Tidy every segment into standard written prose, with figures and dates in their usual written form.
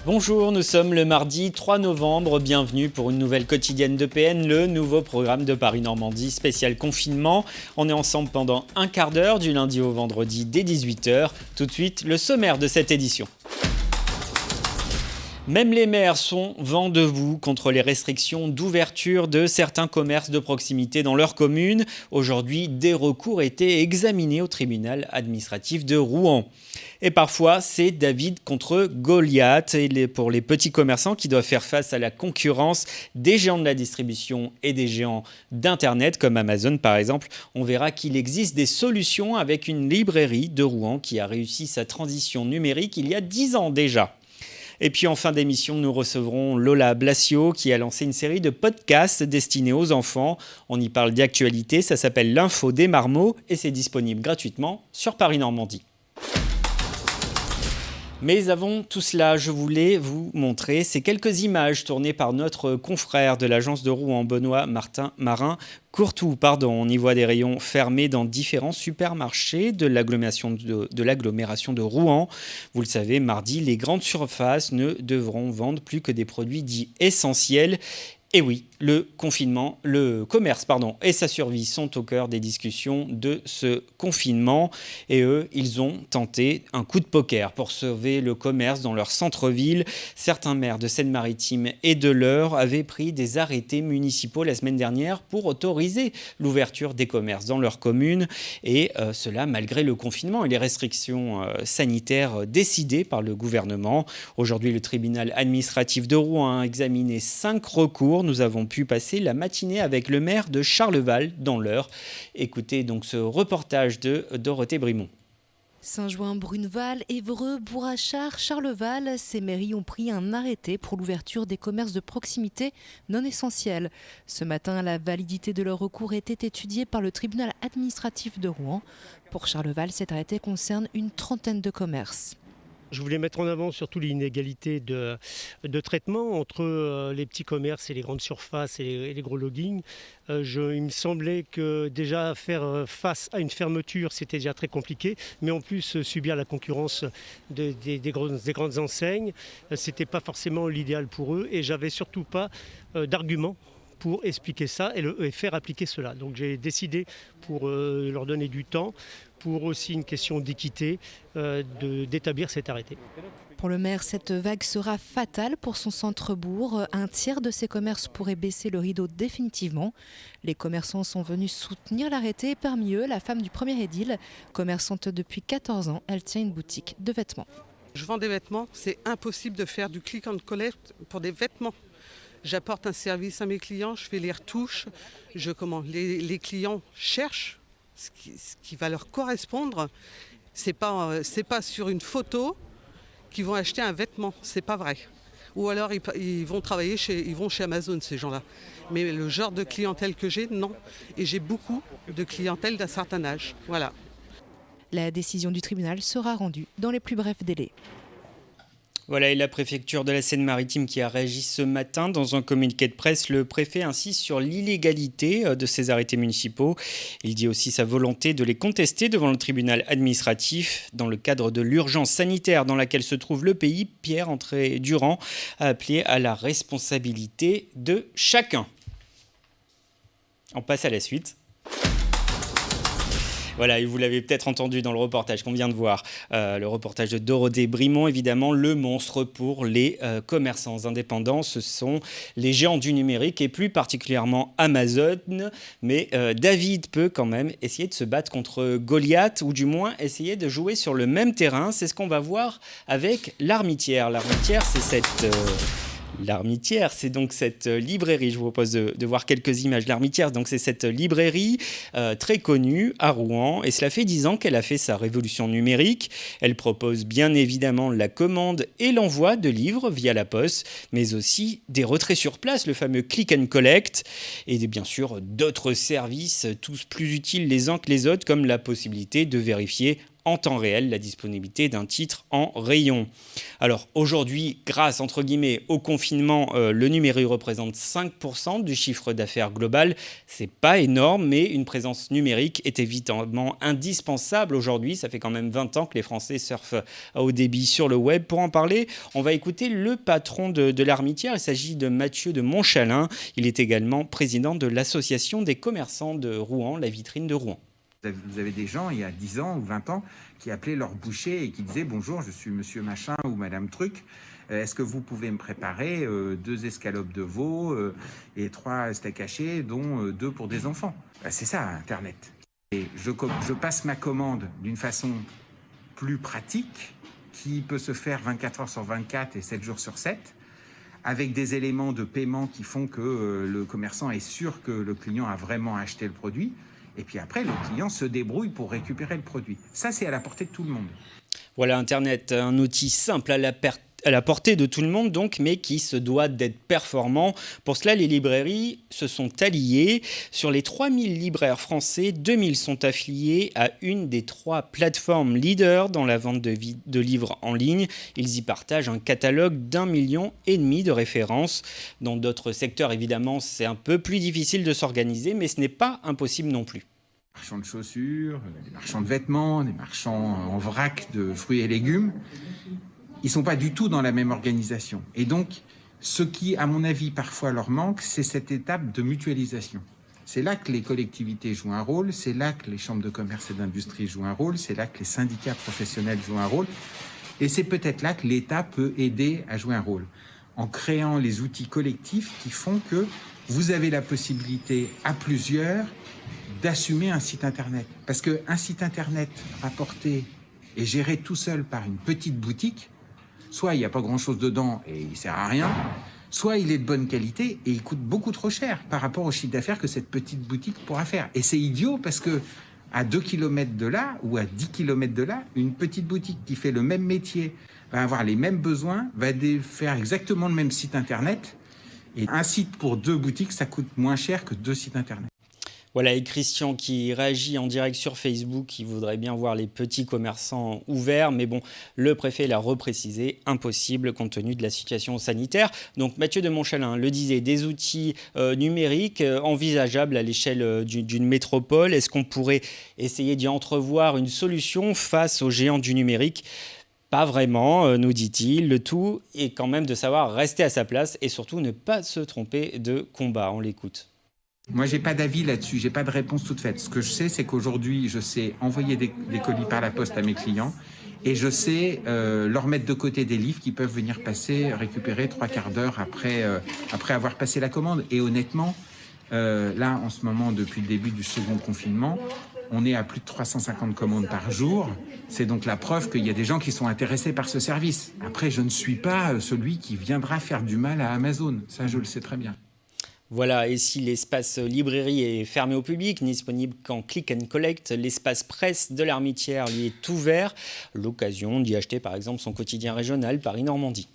Bonjour, nous sommes le mardi 3 novembre, bienvenue pour une nouvelle quotidienne de PN, le nouveau programme de Paris-Normandie spécial confinement. On est ensemble pendant un quart d'heure, du lundi au vendredi dès 18h. Tout de suite, le sommaire de cette édition. Même les maires sont vent debout contre les restrictions d'ouverture de certains commerces de proximité dans leur commune. Aujourd'hui, des recours étaient examinés au tribunal administratif de Rouen. Et parfois, c'est David contre Goliath pour les petits commerçants qui doivent faire face à la concurrence des géants de la distribution et des géants d'Internet, comme Amazon par exemple. On verra qu'il existe des solutions avec une librairie de Rouen qui a réussi sa transition numérique il y a 10 ans déjà. Et puis en fin d'émission, nous recevrons Lola Blasio qui a lancé une série de podcasts destinés aux enfants. On y parle d'actualité, ça s'appelle l'Info des Marmots et c'est disponible gratuitement sur Paris-Normandie. Mais avant tout cela, je voulais vous montrer ces quelques images tournées par notre confrère de l'agence de Rouen, Benoît Marin Courtoux. On y voit des rayons fermés dans différents supermarchés de l'agglomération de Rouen. Vous le savez, mardi, les grandes surfaces ne devront vendre plus que des produits dits essentiels. Et oui, le commerce et sa survie sont au cœur des discussions de ce confinement. Et eux, ils ont tenté un coup de poker pour sauver le commerce dans leur centre-ville. Certains maires de Seine-Maritime et de l'Eure avaient pris des arrêtés municipaux la semaine dernière pour autoriser l'ouverture des commerces dans leur commune. Et cela malgré le confinement et les restrictions sanitaires décidées par le gouvernement. Aujourd'hui, le tribunal administratif de Rouen a examiné 5 recours. Nous avons pu passer la matinée avec le maire de Charleval dans l'Eure. Écoutez donc ce reportage de Dorothée Brimont. Saint-Jouin, Bruneval, Évreux, Bourrachard, Charleval, ces mairies ont pris un arrêté pour l'ouverture des commerces de proximité non essentiels. Ce matin, la validité de leur recours était étudiée par le tribunal administratif de Rouen. Pour Charleval, cet arrêté concerne une trentaine de commerces. Je voulais mettre en avant surtout l'inégalité de traitement entre les petits commerces et les grandes surfaces et les gros loggings. Il me semblait que déjà faire face à une fermeture, c'était déjà très compliqué, mais en plus subir la concurrence des grandes enseignes, c'était pas forcément l'idéal pour eux et j'avais surtout pas d'arguments pour expliquer ça et faire appliquer cela. Donc j'ai décidé, pour leur donner du temps, pour aussi une question d'équité, d'établir cet arrêté. Pour le maire, cette vague sera fatale pour son centre-bourg. Un tiers de ses commerces pourrait baisser le rideau définitivement. Les commerçants sont venus soutenir l'arrêté. Parmi eux, la femme du premier édile, commerçante depuis 14 ans, elle tient une boutique de vêtements. Je vends des vêtements, c'est impossible de faire du click and collect pour des vêtements. J'apporte un service à mes clients, je fais les retouches, les clients cherchent ce qui va leur correspondre. C'est pas sur une photo qu'ils vont acheter un vêtement, c'est pas vrai. Ou alors ils vont chez Amazon, ces gens-là. Mais le genre de clientèle que j'ai, non. Et j'ai beaucoup de clientèle d'un certain âge. Voilà. La décision du tribunal sera rendue dans les plus brefs délais. Voilà, et la préfecture de la Seine-Maritime qui a réagi ce matin dans un communiqué de presse. Le préfet insiste sur l'illégalité de ces arrêtés municipaux. Il dit aussi sa volonté de les contester devant le tribunal administratif. Dans le cadre de l'urgence sanitaire dans laquelle se trouve le pays, Pierre-André Durand a appelé à la responsabilité de chacun. On passe à la suite. Voilà, et vous l'avez peut-être entendu dans le reportage qu'on vient de voir, le reportage de Dorothée Brimont, évidemment, le monstre pour les commerçants indépendants, ce sont les géants du numérique et plus particulièrement Amazon. Mais David peut quand même essayer de se battre contre Goliath, ou du moins essayer de jouer sur le même terrain. C'est ce qu'on va voir avec l'Armitière. L'Armitière, c'est cette... L'Armitière, c'est donc cette librairie, je vous propose de voir quelques images. L'Armitière, donc c'est cette librairie très connue à Rouen et cela fait 10 ans qu'elle a fait sa révolution numérique. Elle propose bien évidemment la commande et l'envoi de livres via la poste, mais aussi des retraits sur place, le fameux click and collect, et bien sûr d'autres services, tous plus utiles les uns que les autres, comme la possibilité de vérifier en temps réel la disponibilité d'un titre en rayon. Alors aujourd'hui, grâce entre guillemets au confinement, le numérique représente 5% du chiffre d'affaires global. C'est pas énorme, mais une présence numérique est évidemment indispensable aujourd'hui. Ça fait quand même 20 ans que les Français surfent à haut débit sur le web. Pour en parler, on va écouter le patron de l'Armitière. Il s'agit de Mathieu de Montchalin. Il est également président de l'association des commerçants de Rouen, la vitrine de Rouen. Vous avez des gens, il y a 10 ans ou 20 ans, qui appelaient leur boucher et qui disaient « Bonjour, je suis monsieur machin ou madame truc. Est-ce que vous pouvez me préparer 2 escalopes de veau et 3 steaks hachés, dont 2 pour des enfants ?» C'est ça, Internet. Et je passe ma commande d'une façon plus pratique, qui peut se faire 24 heures sur 24 et 7 jours sur 7, avec des éléments de paiement qui font que le commerçant est sûr que le client a vraiment acheté le produit. Et puis après, le client se débrouille pour récupérer le produit. Ça, c'est à la portée de tout le monde. Voilà, Internet, un outil simple à la portée de tout le monde, donc, mais qui se doit d'être performant. Pour cela, les librairies se sont alliées. Sur les 3000 libraires français, 2000 sont affiliés à une des 3 plateformes leaders dans la vente de livres en ligne. Ils y partagent un catalogue d'1,5 million de références. Dans d'autres secteurs, évidemment, c'est un peu plus difficile de s'organiser, mais ce n'est pas impossible non plus. Des marchands de chaussures, des marchands de vêtements, des marchands en vrac de fruits et légumes. Ils ne sont pas du tout dans la même organisation. Et donc, ce qui, à mon avis, parfois leur manque, c'est cette étape de mutualisation. C'est là que les collectivités jouent un rôle, c'est là que les chambres de commerce et d'industrie jouent un rôle, c'est là que les syndicats professionnels jouent un rôle. Et c'est peut-être là que l'État peut aider à jouer un rôle, en créant les outils collectifs qui font que vous avez la possibilité, à plusieurs, d'assumer un site Internet. Parce qu'un site Internet rapporté et géré tout seul par une petite boutique, soit il n'y a pas grand-chose dedans et il ne sert à rien, soit il est de bonne qualité et il coûte beaucoup trop cher par rapport au chiffre d'affaires que cette petite boutique pourra faire. Et c'est idiot parce que à 2 km de là ou à 10 km de là, une petite boutique qui fait le même métier, va avoir les mêmes besoins, va faire exactement le même site Internet. Et un site pour 2 boutiques, ça coûte moins cher que 2 sites Internet. Voilà, et Christian qui réagit en direct sur Facebook, qui voudrait bien voir les petits commerçants ouverts, mais bon, le préfet l'a reprécisé, impossible compte tenu de la situation sanitaire. Donc Mathieu de Montchalin le disait, des outils numériques envisageables à l'échelle d'une métropole. Est-ce qu'on pourrait essayer d'y entrevoir une solution face aux géants du numérique ? Pas vraiment, nous dit-il. Le tout est quand même de savoir rester à sa place et surtout ne pas se tromper de combat. On l'écoute. Moi, j'ai pas d'avis là-dessus, j'ai pas de réponse toute faite. Ce que je sais, c'est qu'aujourd'hui, je sais envoyer des colis par la poste à mes clients et je sais leur mettre de côté des livres qui peuvent venir récupérer 3/4 d'heure après avoir passé la commande. Et honnêtement, là, en ce moment, depuis le début du second confinement, on est à plus de 350 commandes par jour. C'est donc la preuve qu'il y a des gens qui sont intéressés par ce service. Après, je ne suis pas celui qui viendra faire du mal à Amazon. Ça, je le sais très bien. Voilà, et si l'espace librairie est fermé au public, disponible qu'en click and collect, l'espace presse de l'Armitière lui est ouvert. L'occasion d'y acheter par exemple son quotidien régional Paris-Normandie.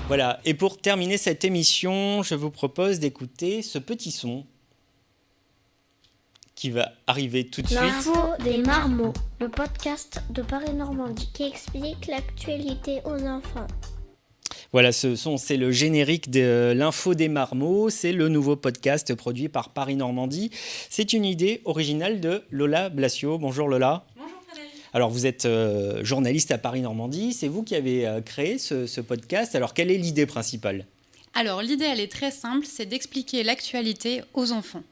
Voilà, et pour terminer cette émission, je vous propose d'écouter ce petit son qui va arriver tout de suite. L'info des marmots, le podcast de Paris-Normandie qui explique l'actualité aux enfants. Voilà, ce son, c'est le générique de l'Info des Marmots. C'est le nouveau podcast produit par Paris-Normandie. C'est une idée originale de Lola Blasio. Bonjour Lola. Bonjour Frédéric. Alors, vous êtes journaliste à Paris-Normandie. C'est vous qui avez créé ce podcast. Alors, quelle est l'idée principale ? Alors, l'idée, elle est très simple, c'est d'expliquer l'actualité aux enfants.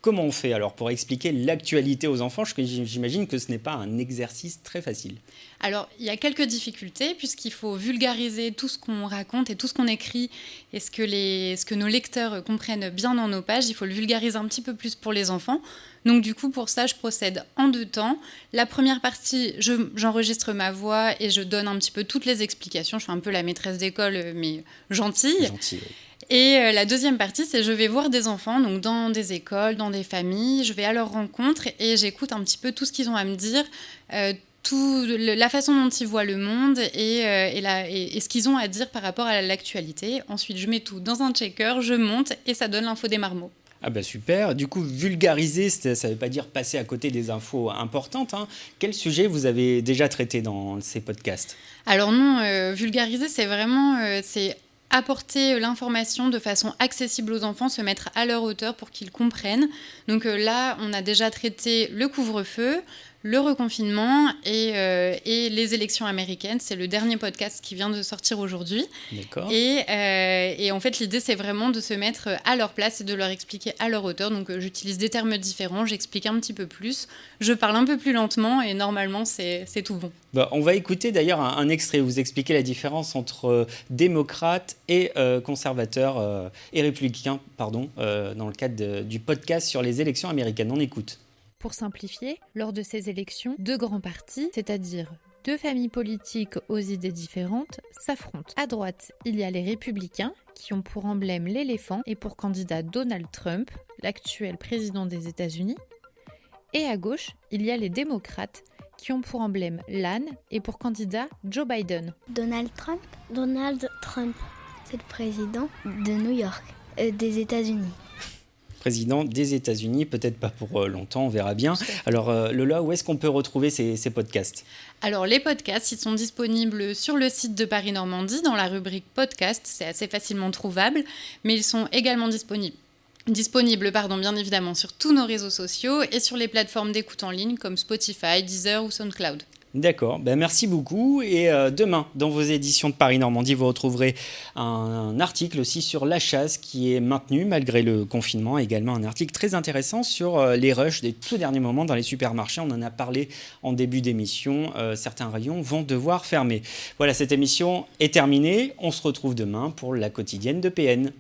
Comment on fait alors pour expliquer l'actualité aux enfants ? J'imagine que ce n'est pas un exercice très facile. Alors, il y a quelques difficultés puisqu'il faut vulgariser tout ce qu'on raconte et tout ce qu'on écrit et ce que nos lecteurs comprennent bien dans nos pages. Il faut le vulgariser un petit peu plus pour les enfants. Donc du coup, pour ça, je procède en 2 temps. La première partie, j'enregistre ma voix et je donne un petit peu toutes les explications. Je fais un peu la maîtresse d'école, mais gentille. Gentil, oui. Et la deuxième partie, c'est je vais voir des enfants, donc dans des écoles, dans des familles, je vais à leur rencontre et j'écoute un petit peu tout ce qu'ils ont à me dire, la façon dont ils voient le monde et ce qu'ils ont à dire par rapport à l'actualité. Ensuite, je mets tout dans un checker, je monte et ça donne l'info des marmots. Ah bah super, du coup vulgariser, ça ne veut pas dire passer à côté des infos importantes, hein. Quel sujet vous avez déjà traité dans ces podcasts? Alors non, vulgariser, c'est vraiment c'est apporter l'information de façon accessible aux enfants, se mettre à leur hauteur pour qu'ils comprennent. Donc là, on a déjà traité le couvre-feu, le reconfinement et les élections américaines. C'est le dernier podcast qui vient de sortir aujourd'hui. D'accord. Et en fait, l'idée, c'est vraiment de se mettre à leur place et de leur expliquer à leur hauteur. Donc j'utilise des termes différents, j'explique un petit peu plus, je parle un peu plus lentement et normalement, c'est tout bon. Bah, on va écouter d'ailleurs un extrait où vous expliquez la différence entre démocrates et conservateurs et républicains, pardon, dans le cadre du podcast sur les élections américaines. On écoute. Pour simplifier, lors de ces élections, deux grands partis, c'est-à-dire deux familles politiques aux idées différentes, s'affrontent. À droite, il y a les républicains, qui ont pour emblème l'éléphant et pour candidat Donald Trump, l'actuel président des États-Unis. Et à gauche, il y a les démocrates, qui ont pour emblème l'âne et pour candidat Joe Biden. Donald Trump. Donald Trump, c'est le président de New York, des États-Unis. Président des États-Unis, peut-être pas pour longtemps, on verra bien. Alors Lola, où est-ce qu'on peut retrouver ces podcasts? Alors les podcasts, ils sont disponibles sur le site de Paris Normandie dans la rubrique podcast, c'est assez facilement trouvable, mais ils sont également disponibles bien évidemment sur tous nos réseaux sociaux et sur les plateformes d'écoute en ligne comme Spotify, Deezer ou SoundCloud. D'accord, ben merci beaucoup. Et demain, dans vos éditions de Paris Normandie, vous retrouverez un article aussi sur la chasse qui est maintenue malgré le confinement. Également un article très intéressant sur les rushs des tout derniers moments dans les supermarchés. On en a parlé en début d'émission. Certains rayons vont devoir fermer. Voilà, cette émission est terminée. On se retrouve demain pour la quotidienne de PN.